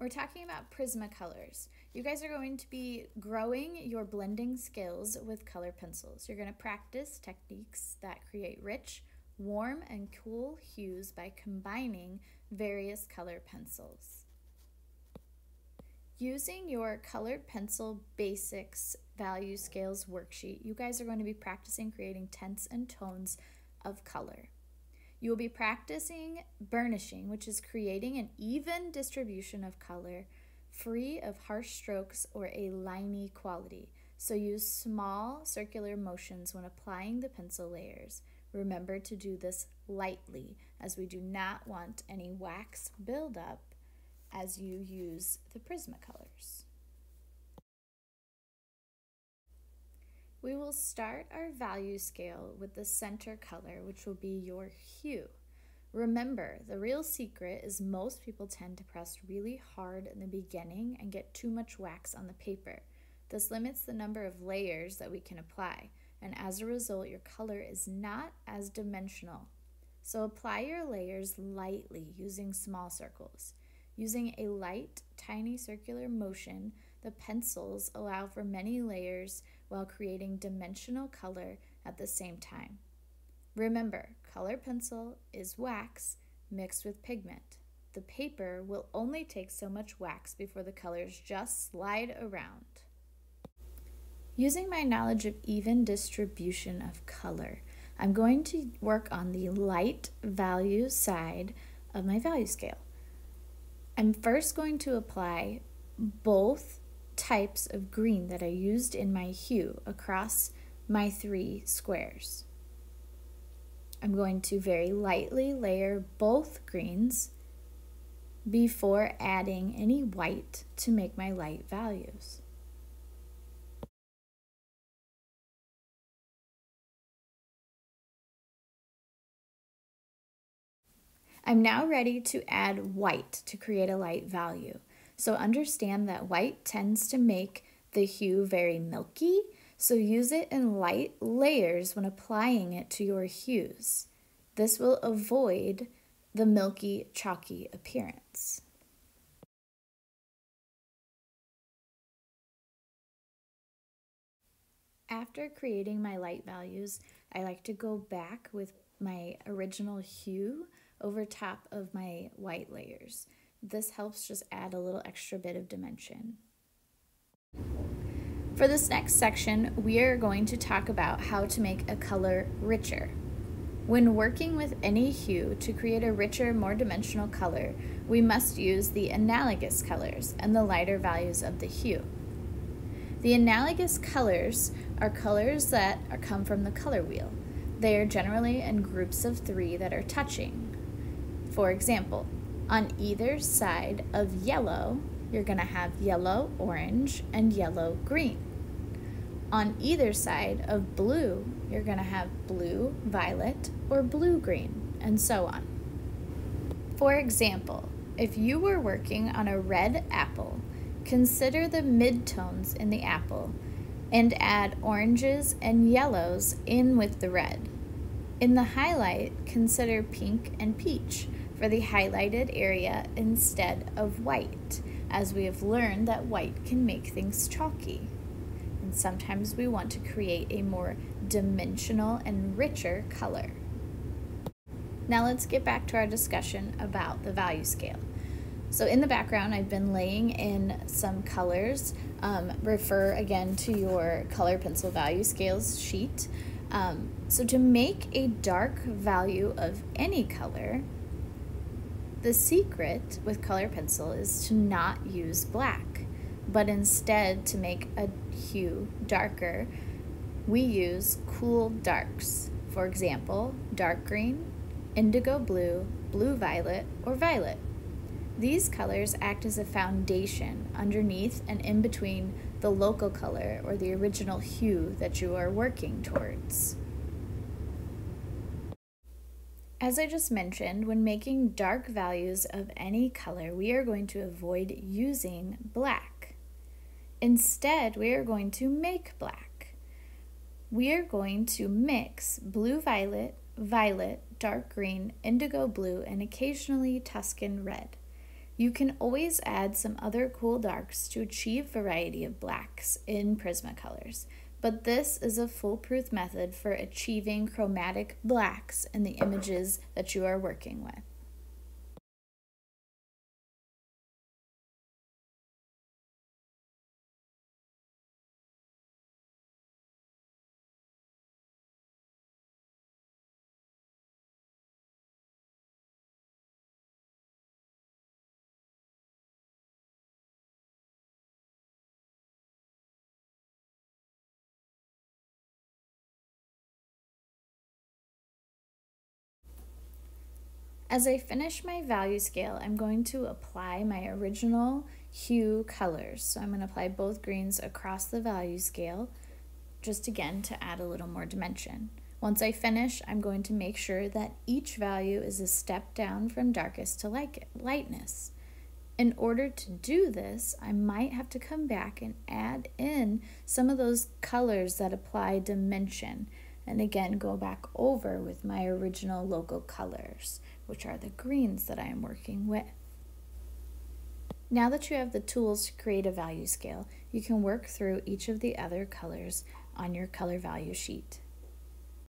We're talking about Prisma colors. You guys are going to be growing your blending skills with color pencils. You're going to practice techniques that create rich, warm, and cool hues by combining various color pencils. Using your colored pencil basics value scales worksheet, you guys are going to be practicing creating tints and tones of color. You will be practicing burnishing, which is creating an even distribution of color, free of harsh strokes or a liney quality. So use small circular motions when applying the pencil layers. Remember to do this lightly, as we do not want any wax buildup as you use the Prisma colors. We will start our value scale with the center color, which will be your hue. Remember, the real secret is most people tend to press really hard in the beginning and get too much wax on the paper. This limits the number of layers that we can apply, and as a result, your color is not as dimensional. So apply your layers lightly using small circles. Using a light, tiny circular motion, the pencils allow for many layers while creating dimensional color at the same time. Remember, color pencil is wax mixed with pigment. The paper will only take so much wax before the colors just slide around. Using my knowledge of even distribution of color, I'm going to work on the light value side of my value scale. I'm first going to apply both types of green that I used in my hue across my 3 squares. I'm going to very lightly layer both greens before adding any white to make my light values. I'm now ready to add white to create a light value. So understand that white tends to make the hue very milky, so use it in light layers when applying it to your hues. This will avoid the milky, chalky appearance. After creating my light values, I like to go back with my original hue over top of my white layers. This helps just add a little extra bit of dimension. For this next section, we are going to talk about how to make a color richer. When working with any hue to create a richer, more dimensional color, we must use the analogous colors and the lighter values of the hue. The analogous colors are colors that come from the color wheel. They are generally in groups of 3 that are touching. For example, on either side of yellow, you're going to have yellow, orange, and yellow, green. On either side of blue, you're going to have blue, violet, or blue, green, and so on. For example, if you were working on a red apple, consider the midtones in the apple and add oranges and yellows in with the red. In the highlight, consider pink and peach for the highlighted area instead of white, as we have learned that white can make things chalky. And sometimes we want to create a more dimensional and richer color. Now let's get back to our discussion about the value scale. So in the background, I've been laying in some colors. Refer again to your color pencil value scales sheet. So to make a dark value of any color, the secret with color pencil is to not use black, but instead to make a hue darker, we use cool darks. For example, dark green, indigo blue, blue violet, or violet. These colors act as a foundation underneath and in between the local color or the original hue that you are working towards. As I just mentioned, when making dark values of any color, we are going to avoid using black. Instead, we are going to make black. We are going to mix blue violet, violet, dark green, indigo blue, and occasionally Tuscan red. You can always add some other cool darks to achieve variety of blacks in Prismacolors, but this is a foolproof method for achieving chromatic blacks in the images that you are working with. As I finish my value scale, I'm going to apply my original hue colors. So I'm going to apply both greens across the value scale, just again to add a little more dimension. Once I finish, I'm going to make sure that each value is a step down from darkest to lightness. In order to do this, I might have to come back and add in some of those colors that apply dimension, and again go back over with my original logo colors, which are the greens that I am working with. Now that you have the tools to create a value scale, you can work through each of the other colors on your color value sheet.